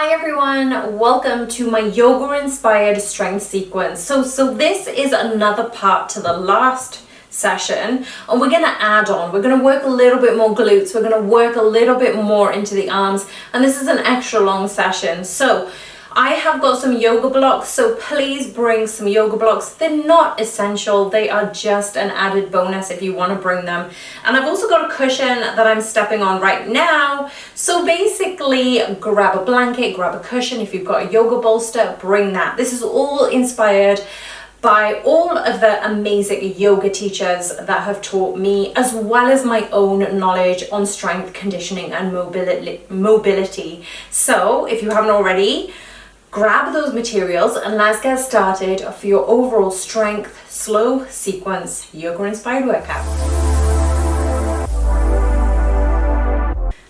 Hi everyone, welcome to my yoga inspired strength sequence. So this is another part to the last session, and we're going to add on. We're going to work a little bit more glutes, we're going to work a little bit more into the arms, and this is an extra long session. So I have got some yoga blocks, so please bring some yoga blocks. They're not essential, they are just an added bonus if you want to bring them. And I've also got a cushion that I'm stepping on right now. So basically, grab a blanket, grab a cushion. If you've got a yoga bolster, bring that. This is all inspired by all of the amazing yoga teachers that have taught me, as well as my own knowledge on strength, conditioning, and mobility. So if you haven't already, grab those materials and let's get started for your overall strength slow sequence yoga inspired workout.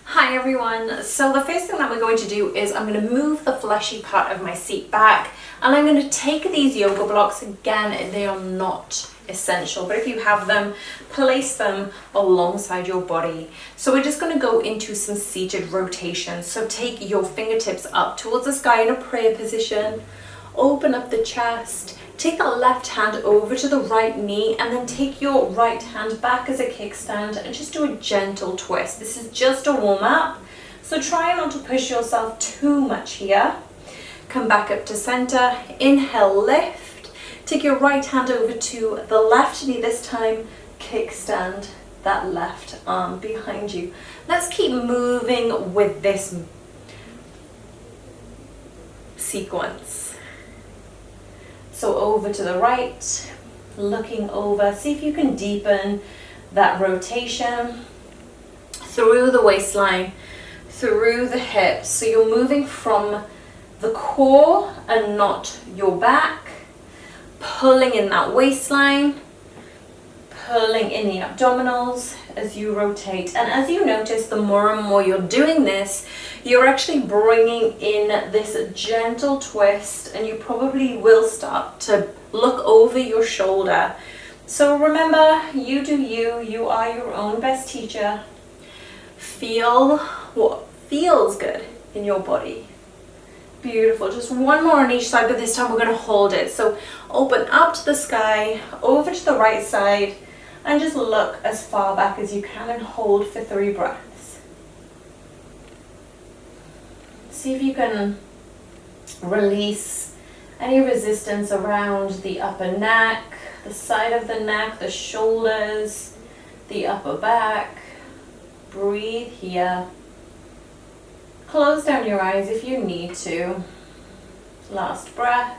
Hi everyone, so the first thing that we're going to do is I'm going to move the fleshy part of my seat back, and I'm going to take these yoga blocks. Again, they are not essential, but if you have them, place them alongside your body. So we're just going to go into some seated rotation. So take your fingertips up towards the sky in a prayer position, open up the chest, take the left hand over to the right knee, and then take your right hand back as a kickstand and just do a gentle twist. This is just a warm-up, so try not to push yourself too much here. Come back up to center, inhale, lift. Take your right hand over to the left knee this time, kickstand that left arm behind you. Let's keep moving with this sequence. So over to the right, looking over, see if you can deepen that rotation through the waistline, through the hips. So you're moving from the core and not your back, pulling in that waistline, pulling in the abdominals as you rotate. And as you notice, the more and more you're doing this, you're actually bringing in this gentle twist, and you probably will start to look over your shoulder. So remember, you do you, you are your own best teacher. Feel what feels good in your body. Beautiful. Just one more on each side, but this time we're going to hold it. So open up to the sky, over to the right side, and just look as far back as you can and hold for 3 breaths. See if you can release any resistance around the upper neck, the side of the neck, the shoulders, the upper back. Breathe here. Close down your eyes if you need to. Last breath.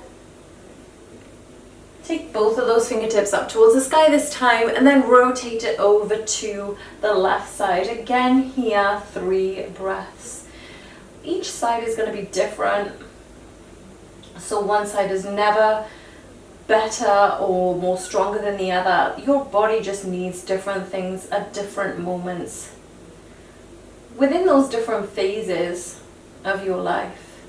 Take both of those fingertips up towards the sky this time, and then rotate it over to the left side. Again here, 3 breaths. Each side is going to be different. So one side is never better or more stronger than the other. Your body just needs different things at different moments within those different phases of your life.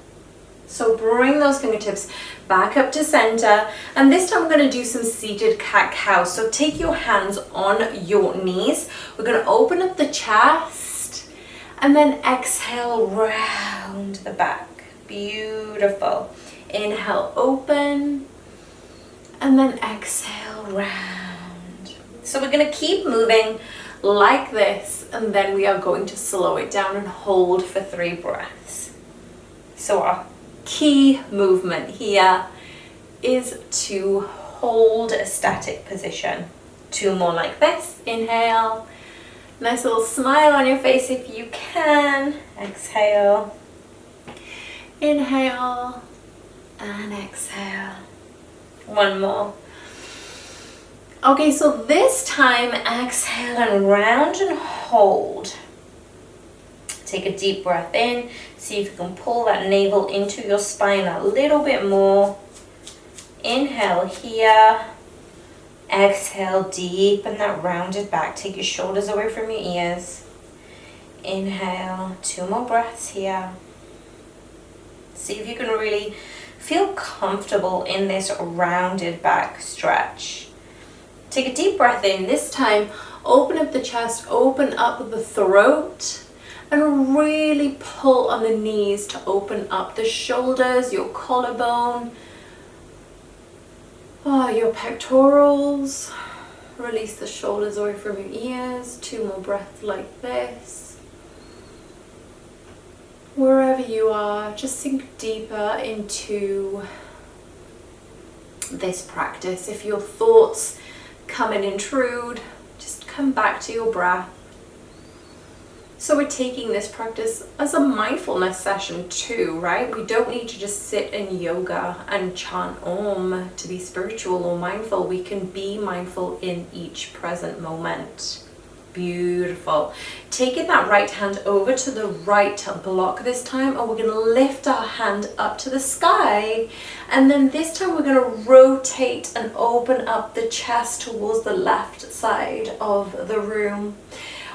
So bring those fingertips back up to center, and this time we're going to do some seated cat-cow. So take your hands on your knees. We're going to open up the chest and then exhale round the back. Beautiful. Inhale, open, and then exhale round. So we're going to keep moving like this, and then we are going to slow it down and hold for 3 breaths. So our key movement here is to hold a static position. 2 more like this. Inhale. Nice little smile on your face if you can. Exhale. Inhale and exhale. 1 more. Okay, so this time exhale and round and hold. Take a deep breath in. See if you can pull that navel into your spine a little bit more. Inhale here. Exhale, deepen that rounded back. Take your shoulders away from your ears. Inhale, 2 more breaths here. See if you can really feel comfortable in this rounded back stretch. Take a deep breath in. This time, open up the chest, open up the throat, And really pull on the knees to open up the shoulders, your collarbone, your pectorals. Release the shoulders away from your ears. 2 more breaths like this. Wherever you are, just sink deeper into this practice. If your thoughts come and intrude, just come back to your breath. So we're taking this practice as a mindfulness session too, right? We don't need to just sit in yoga and chant Om to be spiritual or mindful. We can be mindful in each present moment. Beautiful. Taking that right hand over to the right block this time, and we're going to lift our hand up to the sky. And then this time we're going to rotate and open up the chest towards the left side of the room.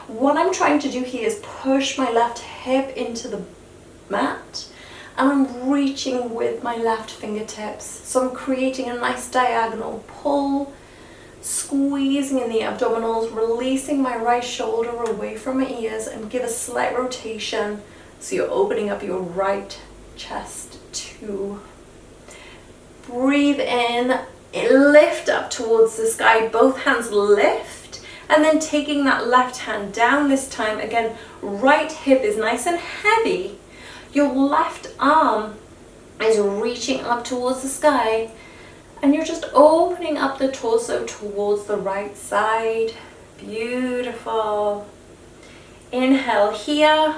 What I'm trying to do here is push my left hip into the mat, and I'm reaching with my left fingertips. So I'm creating a nice diagonal pull, squeezing in the abdominals, releasing my right shoulder away from my ears, and give a slight rotation. So you're opening up your right chest too. Breathe in, lift up towards the sky, both hands lift. And then taking that left hand down this time, again, right hip is nice and heavy. Your left arm is reaching up towards the sky, and you're just opening up the torso towards the right side. Beautiful. Inhale here,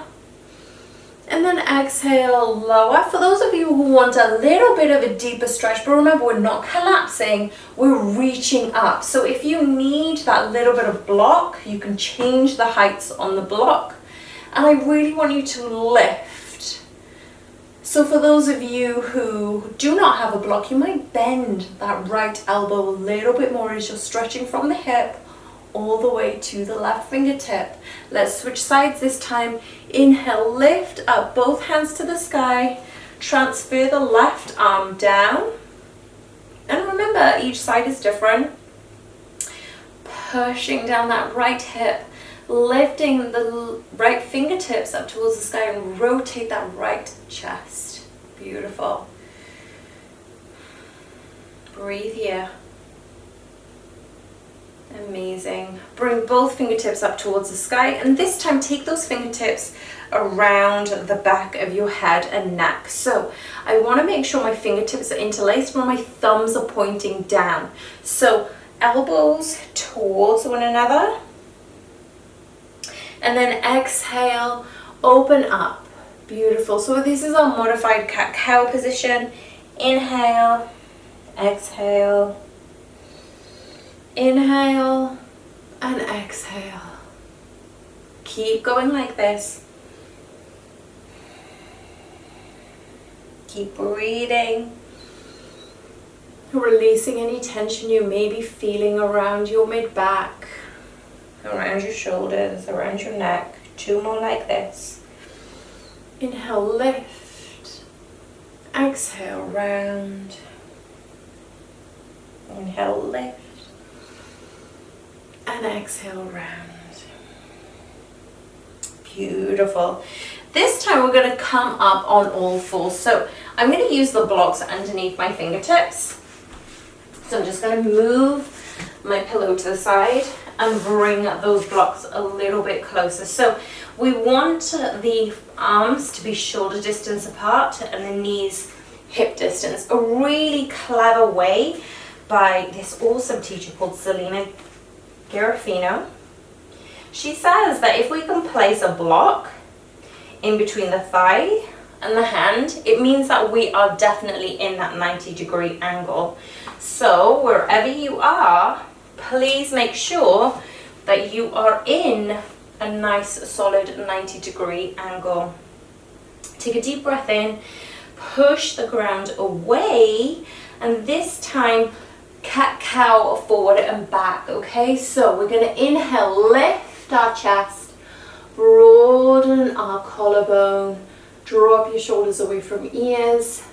and then exhale, lower. For those of you who want a little bit of a deeper stretch, but remember, we're not collapsing, we're reaching up. So if you need that little bit of block, you can change the heights on the block. And I really want you to lift. So for those of you who do not have a block, you might bend that right elbow a little bit more as you're stretching from the hip all the way to the left fingertip. Let's switch sides this time. Inhale, lift up, both hands to the sky. Transfer the left arm down. And remember, each side is different. Pushing down that right hip, lifting the right fingertips up towards the sky, and rotate that right chest. Beautiful. Breathe here. Amazing. Bring both fingertips up towards the sky, and this time take those fingertips around the back of your head and neck. So I want to make sure my fingertips are interlaced when my thumbs are pointing down. So elbows towards one another, and then exhale, open up. Beautiful. So this is our modified cat-cow position. Inhale, exhale. Inhale and exhale. Keep going like this. Keep breathing. Releasing any tension you may be feeling around your mid-back, around your shoulders, around your neck. 2 more like this. Inhale, lift. Exhale, round. Inhale, lift. And exhale, round. Beautiful. This time we're going to come up on all fours. So I'm going to use the blocks underneath my fingertips. So I'm just going to move my pillow to the side and bring those blocks a little bit closer. So we want the arms to be shoulder distance apart and the knees hip distance. A really clever way by this awesome teacher called Selena Garofino. She says that if we can place a block in between the thigh and the hand, it means that we are definitely in that 90-degree angle. So wherever you are, please make sure that you are in a nice solid 90-degree angle. Take a deep breath in, push the ground away, and this time cat-cow forward and back, okay? So we're going to inhale, lift our chest, broaden our collarbone, draw up your shoulders away from ears,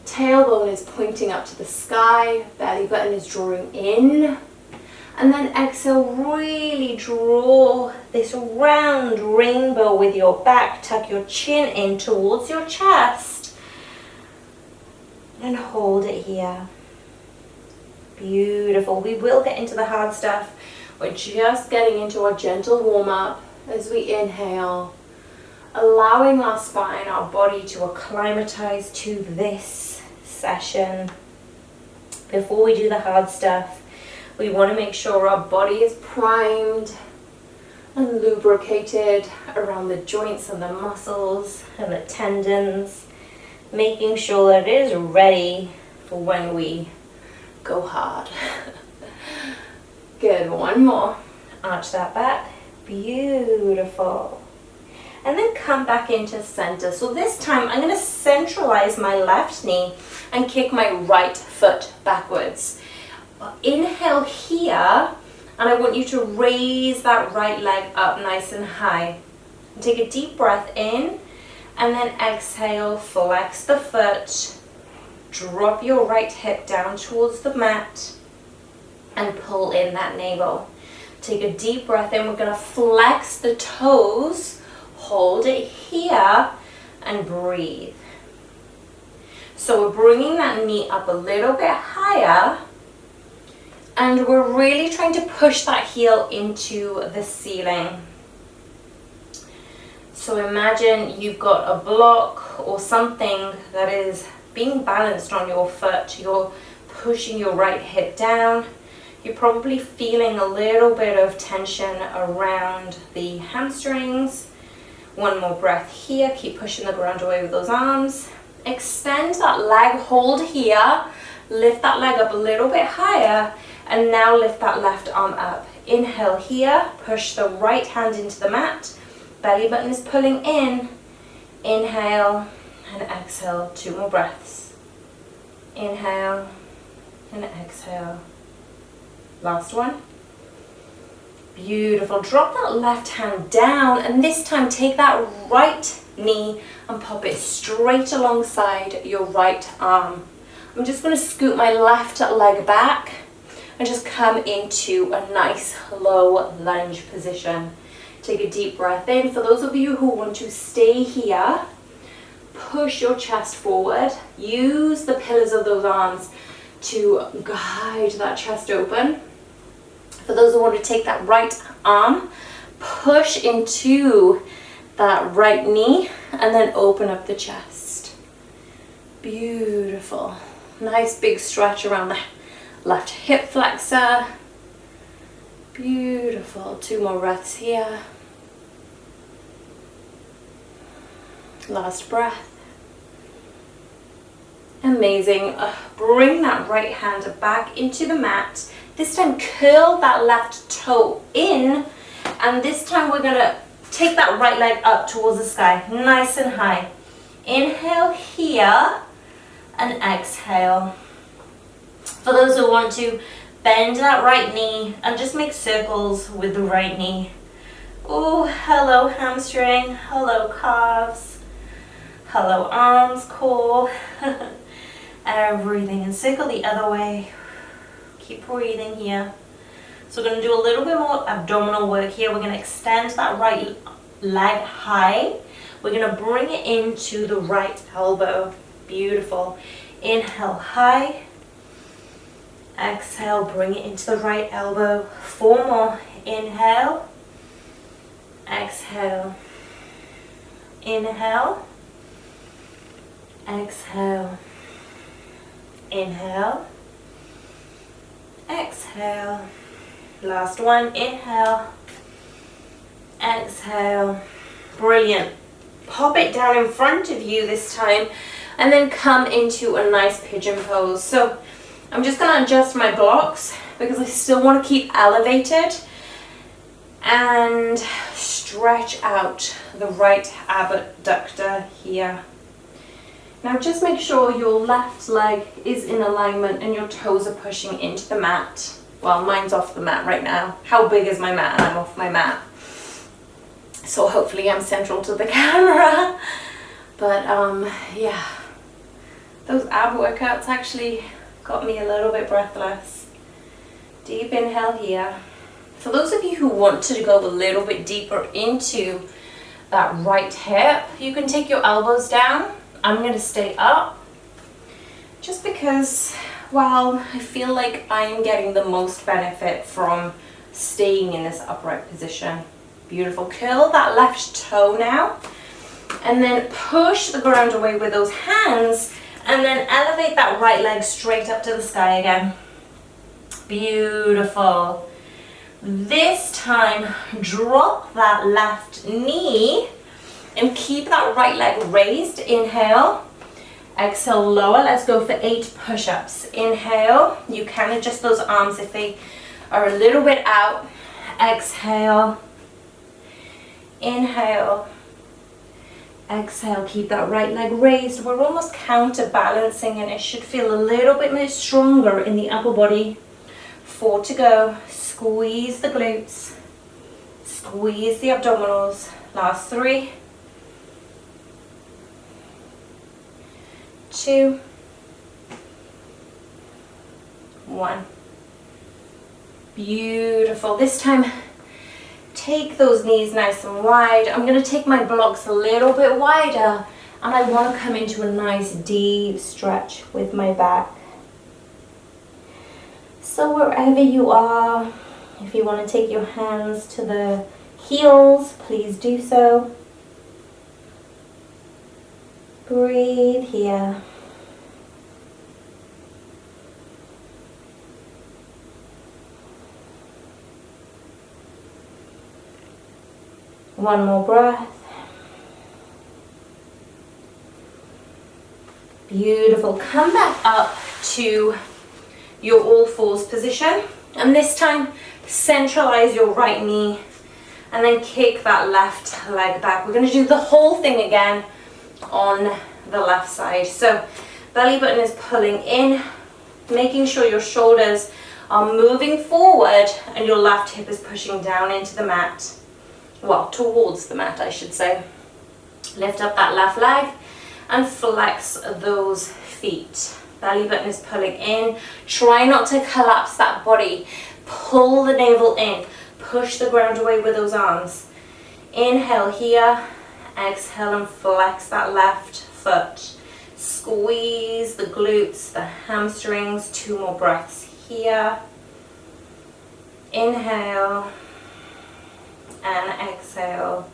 tailbone is pointing up to the sky, belly button is drawing in, And then exhale, really draw this round rainbow with your back. Tuck your chin in towards your chest. And hold it here. Beautiful. We will get into the hard stuff. We're just getting into our gentle warm-up as we inhale, allowing our spine, our body to acclimatize to this session. Before we do the hard stuff, we want to make sure our body is primed and lubricated around the joints and the muscles and the tendons, making sure that it is ready for when we go hard. Good, one more. Arch that back. Beautiful. And then come back into center. So this time I'm going to centralize my left knee and kick my right foot backwards. Inhale here, and I want you to raise that right leg up nice and high. Take a deep breath in, and then exhale, flex the foot, drop your right hip down towards the mat, and pull in that navel. Take a deep breath in, we're going to flex the toes, hold it here, and breathe. So we're bringing that knee up a little bit higher, and we're really trying to push that heel into the ceiling. So imagine you've got a block or something that is being balanced on your foot. You're pushing your right hip down. You're probably feeling a little bit of tension around the hamstrings. One more breath here. Keep pushing the ground away with those arms. Extend that leg, hold here. Lift that leg up a little bit higher. And now lift that left arm up. Inhale here, push the right hand into the mat. Belly button is pulling in. Inhale and exhale, 2 more breaths. Inhale and exhale. Last one. Beautiful. Drop that left hand down, and this time take that right knee and pop it straight alongside your right arm. I'm just going to scoot my left leg back and just come into a nice low lunge position. Take a deep breath in. For those of you who want to stay here, push your chest forward. Use the pillars of those arms to guide that chest open. For those who want to take that right arm, push into that right knee and then open up the chest. Beautiful. Nice big stretch around the left hip flexor. Beautiful. 2 more breaths here. Last breath. Amazing. Bring that right hand back into the mat. This time curl that left toe in, and this time we're going to take that right leg up towards the sky, nice and high. Inhale here and exhale. For those who want to, bend that right knee and just make circles with the right knee. Oh, hello hamstring, hello calves, hello arms, core. Breathing and circle the other way. Keep breathing here. So we're going to do a little bit more abdominal work here. We're going to extend that right leg high. We're going to bring it into the right elbow. Beautiful. Inhale high. Exhale, bring it into the right elbow. 4 more. Inhale. Exhale. Inhale. Exhale. Inhale. Exhale. Last one. Inhale. Exhale. Brilliant. Pop it down in front of you this time, and then come into a nice pigeon pose. So I'm just going to adjust my blocks because I still want to keep elevated and stretch out the right abductor here. Now just make sure your left leg is in alignment and your toes are pushing into the mat. Well, mine's off the mat right now. How big is my mat? And I'm off my mat. So hopefully I'm central to the camera. But yeah, those ab workouts actually got me a little bit breathless. Deep inhale here. For those of you who want to go a little bit deeper into that right hip, you can take your elbows down. I'm going to stay up just because, well, I feel like I'm getting the most benefit from staying in this upright position. Beautiful. Curl that left toe now, and then push the ground away with those hands, and then elevate that right leg straight up to the sky again. Beautiful. This time, drop that left knee and keep that right leg raised. Inhale. Exhale, lower. Let's go for 8 push-ups. Inhale. You can adjust those arms if they are a little bit out. Exhale. Inhale. Exhale, keep that right leg raised. We're almost counterbalancing and it should feel a little bit more stronger in the upper body. 4 to go. Squeeze the glutes. Squeeze the abdominals. Last 3. 2. 1. Beautiful. This time, take those knees nice and wide. I'm going to take my blocks a little bit wider, and I want to come into a nice deep stretch with my back. So wherever you are, if you want to take your hands to the heels, please do so. Breathe here. One more breath. Beautiful. Come back up to your all fours position, and this time centralize your right knee and then kick that left leg back. We're going to do the whole thing again on the left side. So belly button is pulling in, making sure your shoulders are moving forward and your left hip is pushing down into the mat. Well, towards the mat, I should say. Lift up that left leg and flex those feet. Belly button is pulling in. Try not to collapse that body. Pull the navel in. Push the ground away with those arms. Inhale here. Exhale and flex that left foot. Squeeze the glutes, the hamstrings. 2 more breaths here. Inhale and exhale.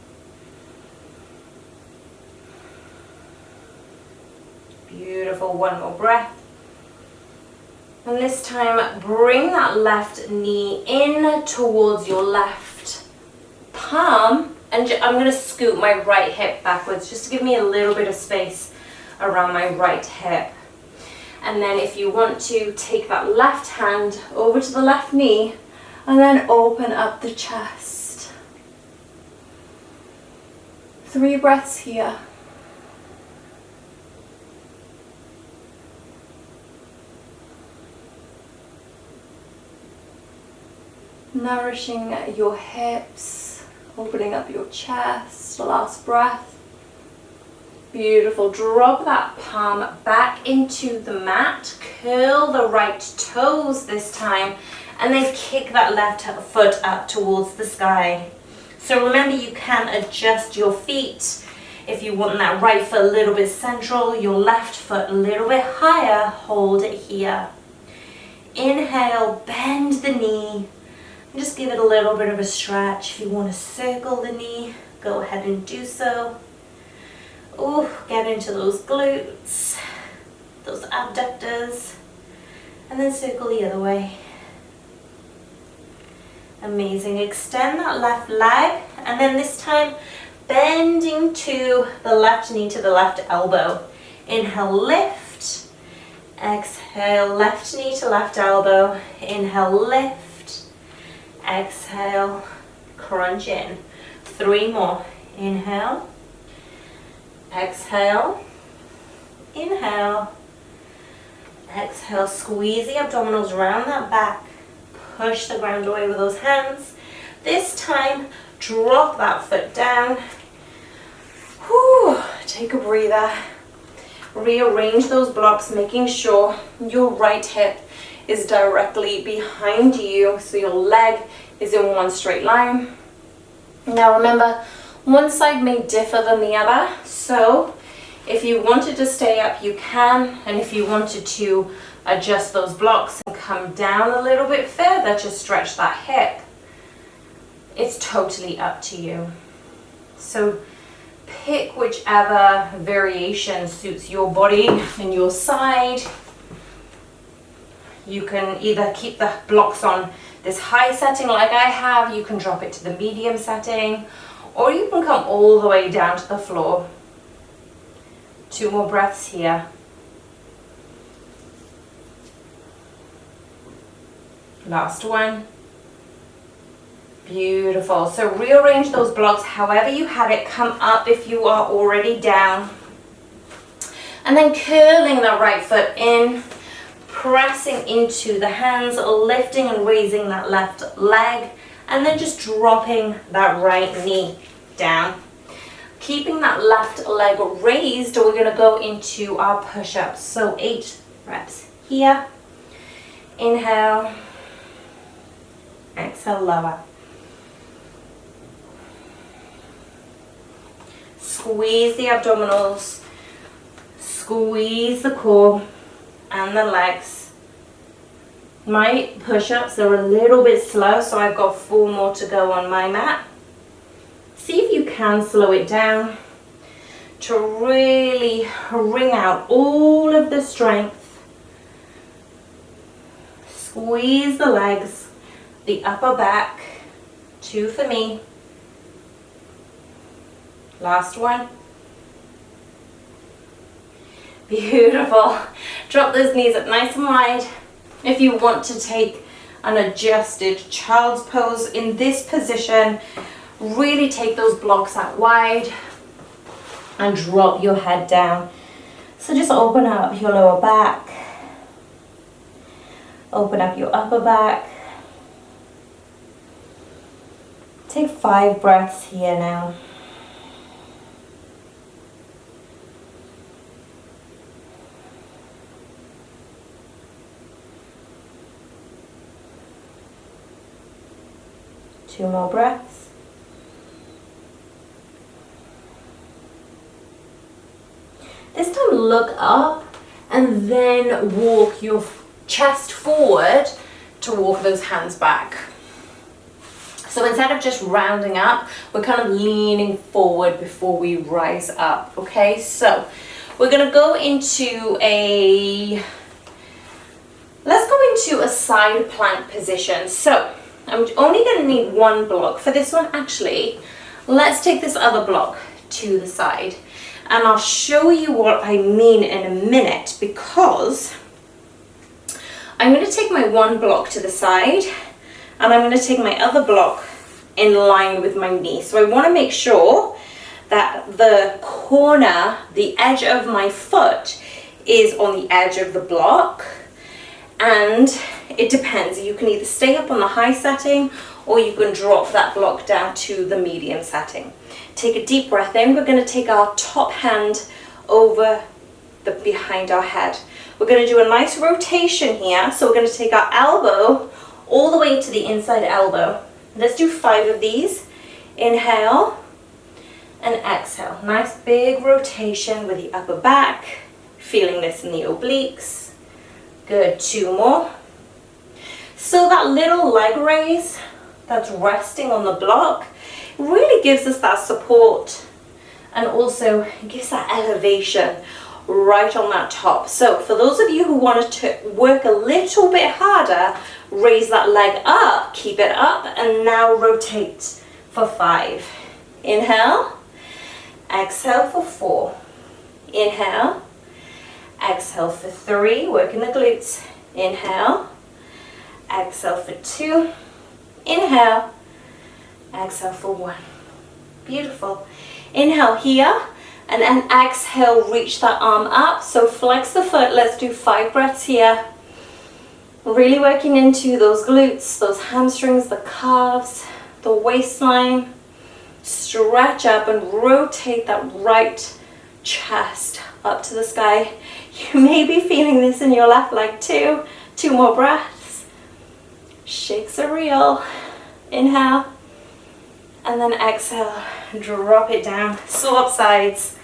Beautiful. 1 more breath. And this time, bring that left knee in towards your left palm. And I'm going to scoot my right hip backwards just to give me a little bit of space around my right hip. And then if you want to, take that left hand over to the left knee and then open up the chest. 3 breaths here. Nourishing your hips, opening up your chest. Last breath. Beautiful. Drop that palm back into the mat. Curl the right toes this time, and then kick that left foot up towards the sky. So remember, you can adjust your feet. If you want that right foot a little bit central, your left foot a little bit higher, hold it here. Inhale, bend the knee. Just give it a little bit of a stretch. If you want to circle the knee, go ahead and do so. Ooh, get into those glutes, those abductors, and then circle the other way. Amazing. Extend that left leg, and then this time bending to the left knee to the left elbow. Inhale, lift. Exhale, left knee to left elbow. Inhale, lift. Exhale, crunch in. 3 more. Inhale. Exhale. Inhale. Exhale. Squeeze the abdominals around that back. Push the ground away with those hands. This time, drop that foot down. Whew. Take a breather. Rearrange those blocks, making sure your right hip is directly behind you, so your leg is in one straight line. Now remember, one side may differ than the other, so if you wanted to stay up, you can, and if you wanted to adjust those blocks and come down a little bit further to stretch that hip, it's totally up to you. So pick whichever variation suits your body and your side. You can either keep the blocks on this high setting like I have, you can drop it to the medium setting, or you can come all the way down to the floor. 2 more breaths here. Last one. Beautiful. So rearrange those blocks however you have it. Come up if you are already down. And then curling the right foot in, pressing into the hands, lifting and raising that left leg, and then just dropping that right knee down. Keeping that left leg raised, we're going to go into our push-ups. So 8 reps here. Inhale. Exhale, lower. Squeeze the abdominals. Squeeze the core and the legs. My push-ups are a little bit slow, so I've got 4 more to go on my mat. See if you can slow it down to really wring out all of the strength. Squeeze the legs, the upper back. 2 for me. Last one. Beautiful. Drop those knees up nice and wide. If you want to take an adjusted child's pose in this position, really take those blocks out wide and drop your head down. So just open up your lower back. Open up your upper back. Take 5 breaths here now. Two more breaths. This time look up and then walk your chest forward to walk those hands back. So instead of just rounding up, we're kind of leaning forward before we rise up, okay? So we're gonna go into let's go into a side plank position. So I'm only going to need 1 block. For this one, actually, let's take this other block to the side. And I'll show you what I mean in a minute, because I'm going to take my 1 block to the side and I'm going to take my other block in line with my knee. So I want to make sure that the corner, the edge of my foot is on the edge of the block. And it depends, you can either stay up on the high setting or you can drop that block down to the medium setting. Take a deep breath in. We're going to take our top hand over behind our head. We're going to do a nice rotation here. So we're going to take our elbow all the way to the inside elbow. Let's do 5 of these. Inhale and exhale. Nice big rotation with the upper back. Feeling this in the obliques. Good, 2 more. So that little leg raise that's resting on the block really gives us that support, and also gives that elevation right on that top. So for those of you who want to work a little bit harder, raise that leg up, keep it up, and now rotate for 5. Inhale, exhale for 4. Inhale, exhale for 3, working the glutes. Inhale, exhale for 2, inhale, exhale for 1. Beautiful. Inhale here, and then exhale, reach that arm up. So flex the foot. Let's do 5 breaths here. Really working into those glutes, those hamstrings, the calves, the waistline. Stretch up and rotate that right chest up to the sky. You may be feeling this in your left leg too. 2 more breaths. Shakes are real. Inhale. And then exhale. Drop it down. Swap sides.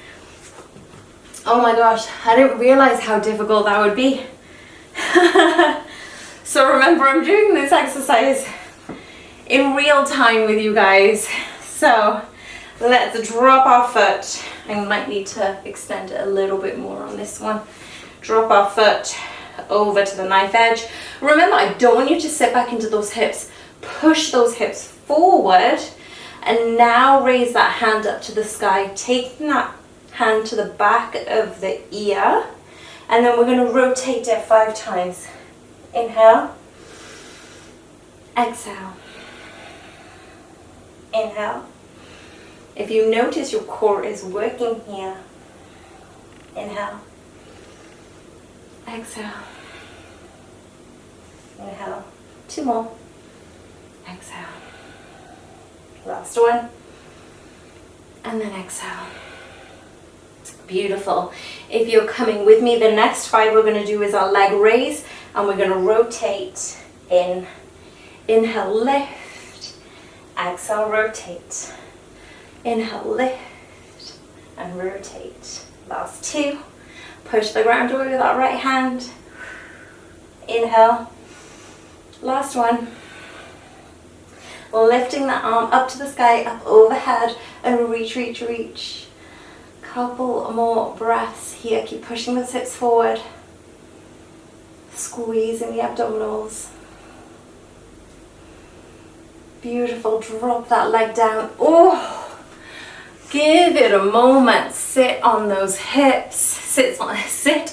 Oh my gosh, I didn't realize how difficult that would be. So remember, I'm doing this exercise in real time with you guys. So let's drop our foot. I might need to extend it a little bit more on this one. Drop our foot over to the knife edge. Remember, I don't want you to sit back into those hips. Push those hips forward, and now raise that hand up to the sky. Taking that hand to the back of the ear, and then we're going to rotate it 5 times. Inhale. Exhale. Inhale. If you notice your core is working here, inhale. Exhale. Inhale. 2 more. Exhale. Last one. And then exhale. Beautiful. If you're coming with me, the next 5 we're going to do is our leg raise, and we're going to rotate in. Inhale, lift. Exhale, rotate. Inhale, lift. And rotate. Last 2. Push the ground away with that right hand. Inhale. Last one. Lifting that arm up to the sky, up overhead, and reach, reach, reach. Couple more breaths here. Keep pushing those hips forward. Squeezing the abdominals. Beautiful. Drop that leg down. Oh, give it a moment. Sit on those hips. Sit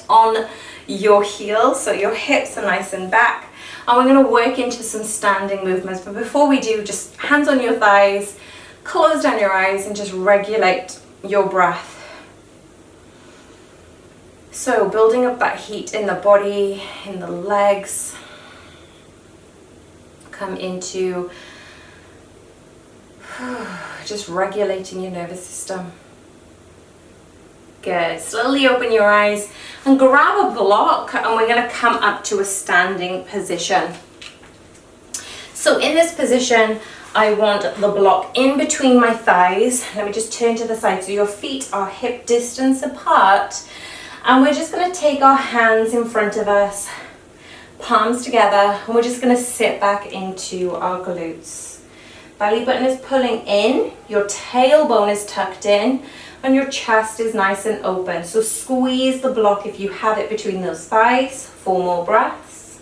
on your heels so your hips are nice and back. And we're going to work into some standing movements. But before we do, just hands on your thighs, close down your eyes, and just regulate your breath. So building up that heat in the body, in the legs. Come into just regulating your nervous system. Good. Slowly open your eyes and grab a block, and we're going to come up to a standing position. So in this position, I want the block in between my thighs. Let me just turn to the side so your feet are hip distance apart. And we're just going to take our hands in front of us, palms together, and we're just going to sit back into our glutes. Belly button is pulling in, your tailbone is tucked in, and your chest is nice and open. So squeeze the block if you have it between those thighs. 4 more breaths.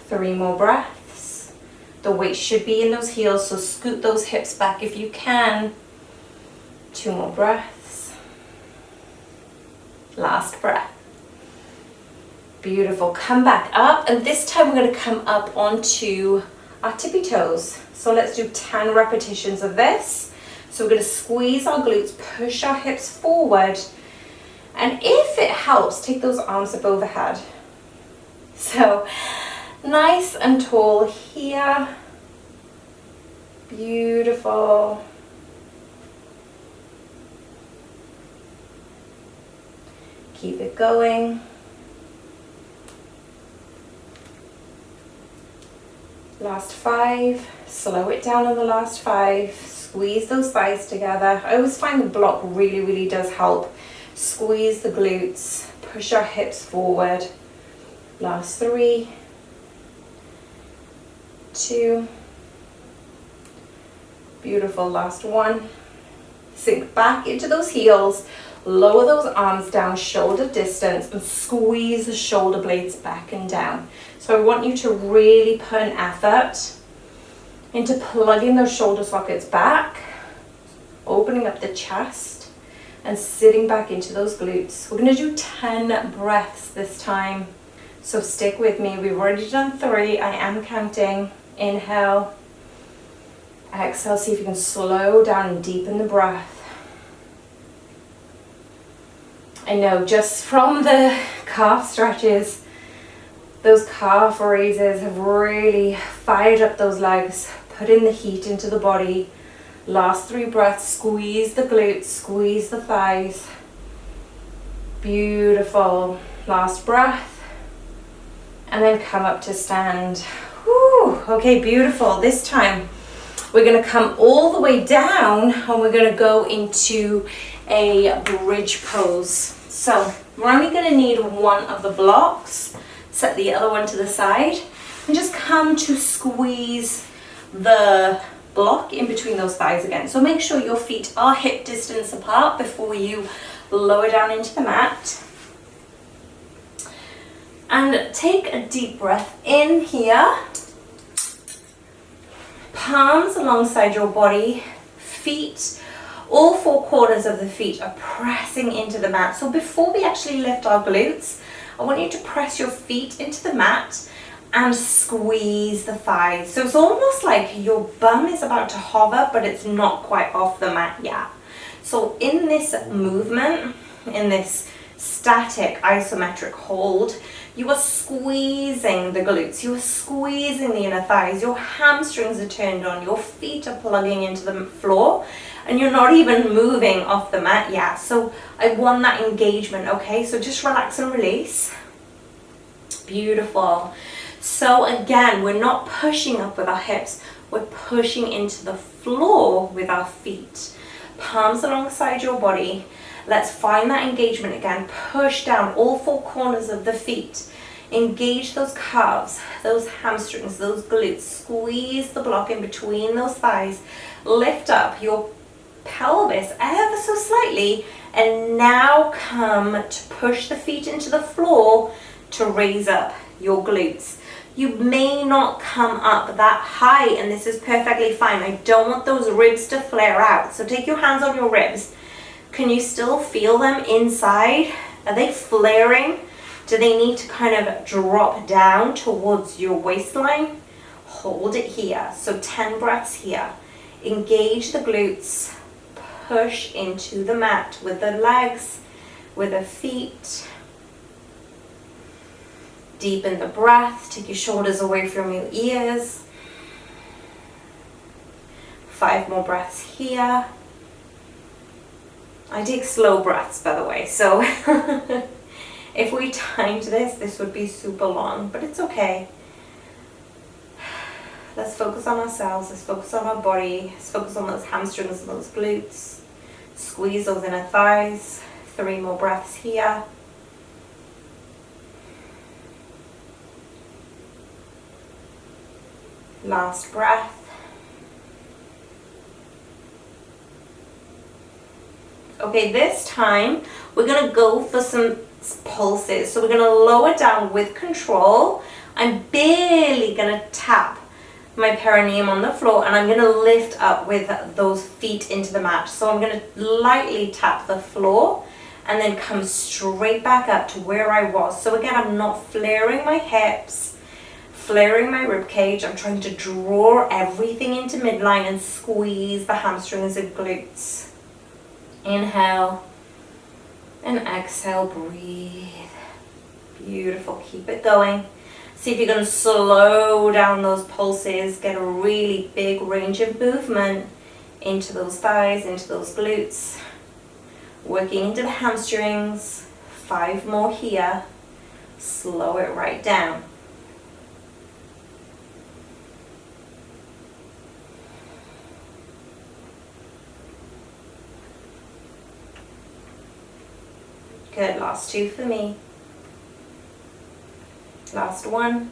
3 more breaths. The weight should be in those heels, so scoot those hips back if you can. 2 more breaths. Last breath. Beautiful. Come back up, and this time we're going to come up onto our tippy toes. So let's do 10 repetitions of this. So we're going to squeeze our glutes, push our hips forward, and if it helps, take those arms up overhead. So nice and tall here. Beautiful. Keep it going. Last 5. Slow it down on the last 5. Squeeze those thighs together. I always find the block really, really does help. Squeeze the glutes. Push our hips forward. Last 3. 2. Beautiful. Last 1. Sink back into those heels. Lower those arms down shoulder distance and squeeze the shoulder blades back and down. So I want you to really put an effort into plugging those shoulder sockets back, opening up the chest, and sitting back into those glutes. We're going to do 10 breaths this time. So stick with me. We've already done 3. I am counting. Inhale. Exhale. See if you can slow down and deepen the breath. I know just from the calf stretches, those calf raises have really fired up those legs, put in the heat into the body. Last 3 breaths. Squeeze the glutes, squeeze the thighs. Beautiful. Last breath. And then come up to stand. Whew. Okay, beautiful. This time we're going to come all the way down and we're going to go into a bridge pose. So we're only going to need one of the blocks. Set the other one to the side and just come to squeeze the block in between those thighs again. So make sure your feet are hip distance apart before you lower down into the mat. And take a deep breath in here. Palms alongside your body, feet, all 4 corners of the feet are pressing into the mat. So before we actually lift our glutes, I want you to press your feet into the mat and squeeze the thighs. So it's almost like your bum is about to hover, but it's not quite off the mat yet. So in this movement, in this static isometric hold, you are squeezing the glutes, you are squeezing the inner thighs, your hamstrings are turned on, your feet are plugging into the floor, and you're not even moving off the mat yet. So I want that engagement, okay? So just relax and release. Beautiful. So again, we're not pushing up with our hips, we're pushing into the floor with our feet. Palms alongside your body. Let's find that engagement again. Push down all 4 corners of the feet. Engage those calves, those hamstrings, those glutes. Squeeze the block in between those thighs. Lift up your pelvis ever so slightly. And now come to push the feet into the floor to raise up your glutes. You may not come up that high, and this is perfectly fine. I don't want those ribs to flare out. So take your hands on your ribs. Can you still feel them inside? Are they flaring? Do they need to kind of drop down towards your waistline? Hold it here. So 10 breaths here. Engage the glutes. Push into the mat with the legs, with the feet. Deepen the breath. Take your shoulders away from your ears. 5 more breaths here. I take slow breaths, by the way, so if we timed this would be super long, but it's okay. Let's focus on ourselves, let's focus on our body, let's focus on those hamstrings and those glutes. Squeeze those inner thighs. 3 more breaths here. Last breath. Okay, this time we're going to go for some pulses. So we're going to lower down with control. I'm barely going to tap my perineum on the floor, and I'm going to lift up with those feet into the mat. So I'm going to lightly tap the floor and then come straight back up to where I was. So again, I'm not flaring my hips, flaring my rib cage. I'm trying to draw everything into midline and squeeze the hamstrings and glutes. Inhale and exhale, breathe. Beautiful, keep it going. See if you can slow down those pulses, get a really big range of movement into those thighs, into those glutes. Working into the hamstrings. 5 more here. Slow it right down. Good, last 2 for me. Last 1.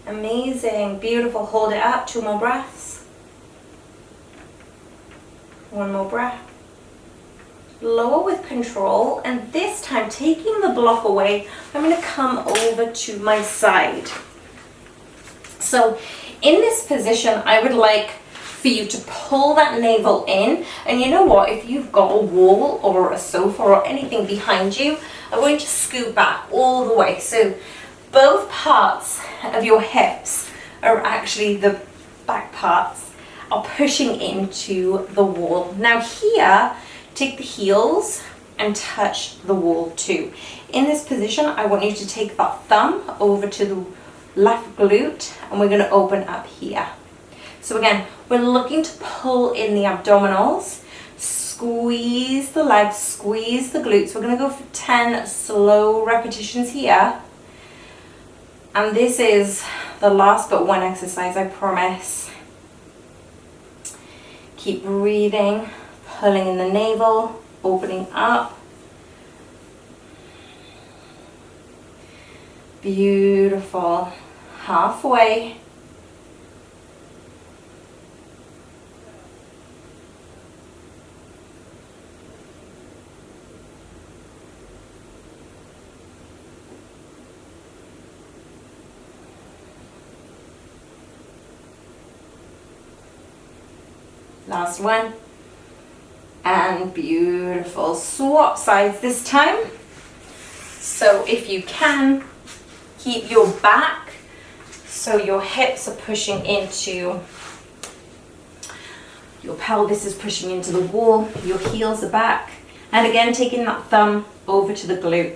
Amazing, beautiful, hold it up, 2 more breaths. 1 more breath. Lower with control, and this time, taking the block away, I'm going to come over to my side. So in this position, I would like for you to pull that navel in, and you know what, if you've got a wall or a sofa or anything behind you, I'm going to scoot back all the way. So both parts of your hips are actually, the back parts are pushing into the wall. Now here, take the heels and touch the wall too. In this position, I want you to take that thumb over to the left glute, and we're going to open up here. So again, we're looking to pull in the abdominals, squeeze the legs, squeeze the glutes. We're going to go for 10 slow repetitions here. And this is the last but one exercise, I promise. Keep breathing, pulling in the navel, opening up. Beautiful. Halfway. Last one. And beautiful. Swap sides this time. So if you can, keep your back so your hips are pushing into, your pelvis is pushing into the wall, your heels are back. And again, taking that thumb over to the glute,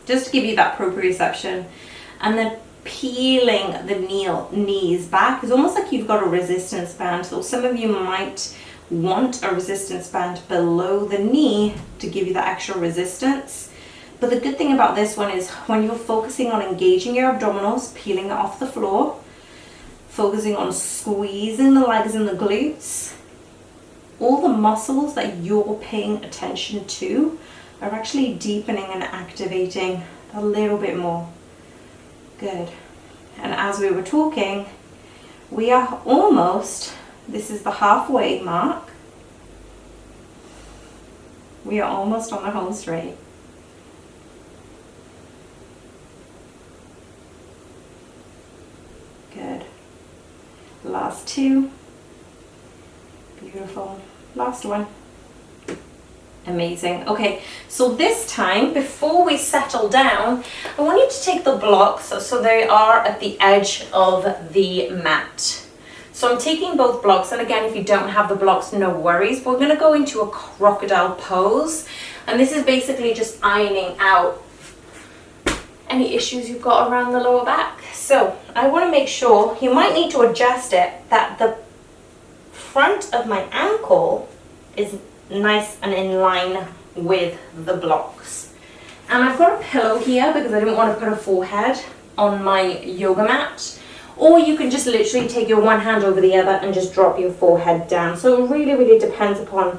just to give you that proprioception. And then peeling the knees back. It's almost like you've got a resistance band. So some of you might want a resistance band below the knee to give you that extra resistance. But the good thing about this one is when you're focusing on engaging your abdominals, peeling it off the floor, focusing on squeezing the legs and the glutes, all the muscles that you're paying attention to are actually deepening and activating a little bit more. Good. And as we were talking, we are almost, this is the halfway mark. We are almost on the home straight. Good. Last two. Beautiful. Last one. Amazing. Okay, so this time, before we settle down, I want you to take the blocks so they are at the edge of the mat. So I'm taking both blocks, and again, if you don't have the blocks, no worries. But we're going to go into a crocodile pose, and this is basically just ironing out any issues you've got around the lower back. So I want to make sure, you might need to adjust it, that the front of my ankle is nice and in line with the blocks. And I've got a pillow here because I didn't want to put a forehead on my yoga mat. Or you can just literally take your one hand over the other and just drop your forehead down. So it really, really depends upon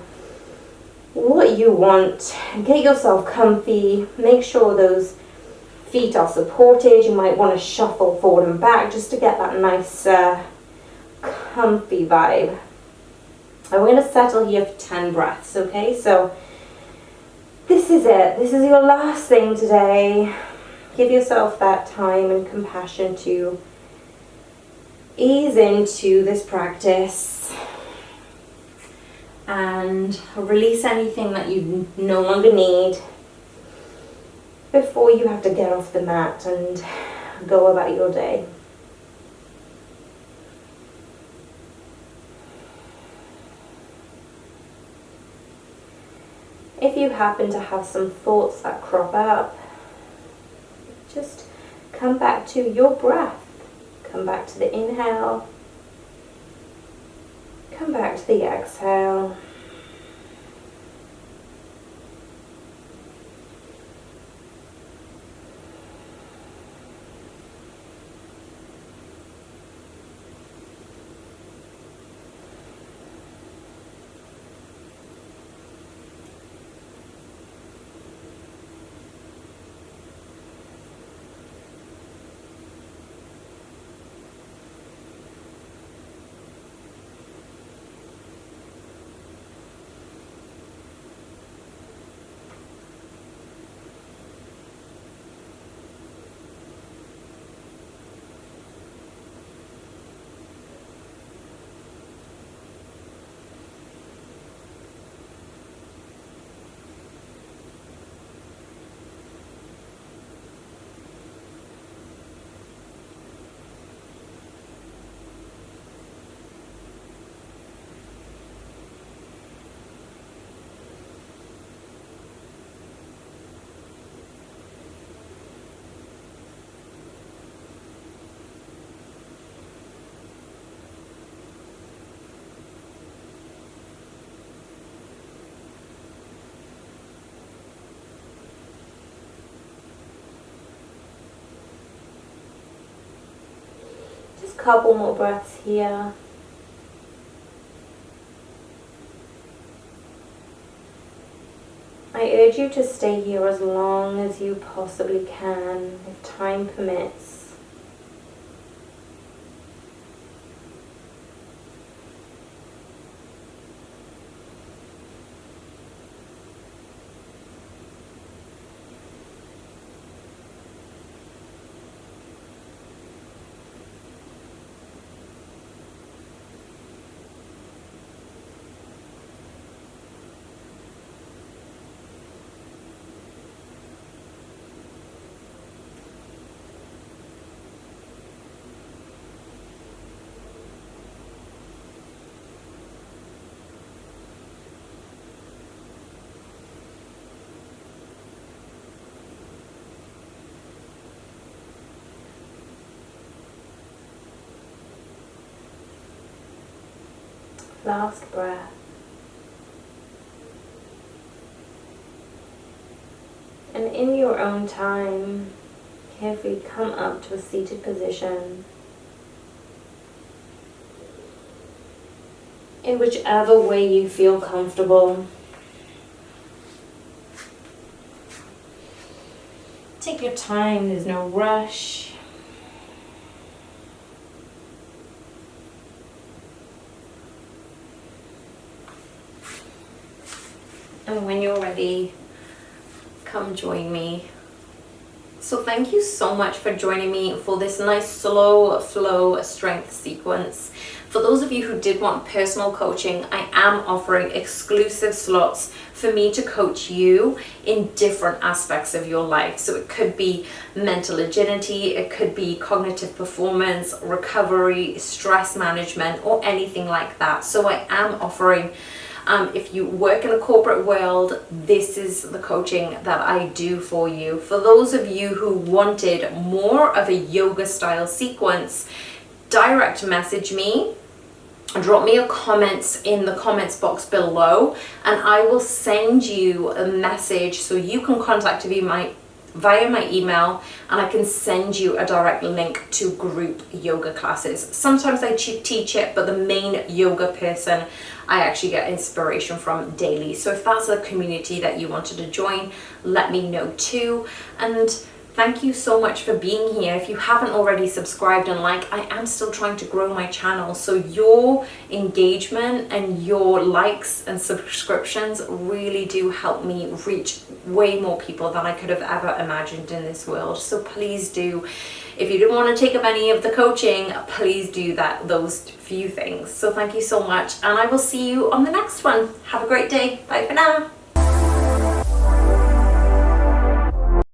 what you want. Get yourself comfy. Make sure those feet are supported. You might want to shuffle forward and back just to get that nice comfy vibe. And we're going to settle here for 10 breaths, okay? So this is it. This is your last thing today. Give yourself that time and compassion to ease into this practice and release anything that you no longer need before you have to get off the mat and go about your day. If you happen to have some thoughts that crop up, just come back to your breath. Come back to the inhale. Come back to the exhale. couple more breaths here. I urge you to stay here as long as you possibly can, if time permits. Last breath. And in your own time, carefully come up to a seated position. In whichever way you feel comfortable. Take your time, there's no rush. And when you're ready, come join me. So thank you so much for joining me for this nice slow flow strength sequence. For those of you who did want personal coaching, I am offering exclusive slots for me to coach you in different aspects of your life. So it could be mental agility, it could be cognitive performance, recovery, stress management, or anything like that. So I am offering, if you work in a corporate world, this is the coaching that I do for you. For those of you who wanted more of a yoga style sequence, direct message me, drop me a comment in the comments box below, and I will send you a message so you can contact me via my email, and I can send you a direct link to group yoga classes. Sometimes I teach it, but the main yoga person I actually get inspiration from daily. So if that's a community that you wanted to join, let me know too. And thank you so much for being here. If you haven't already subscribed and I am still trying to grow my channel. So your engagement and your likes and subscriptions really do help me reach way more people than I could have ever imagined in this world. So please do. If you didn't want to take up any of the coaching, please do those few things. So thank you so much, and I will see you on the next one. Have a great day. Bye for now.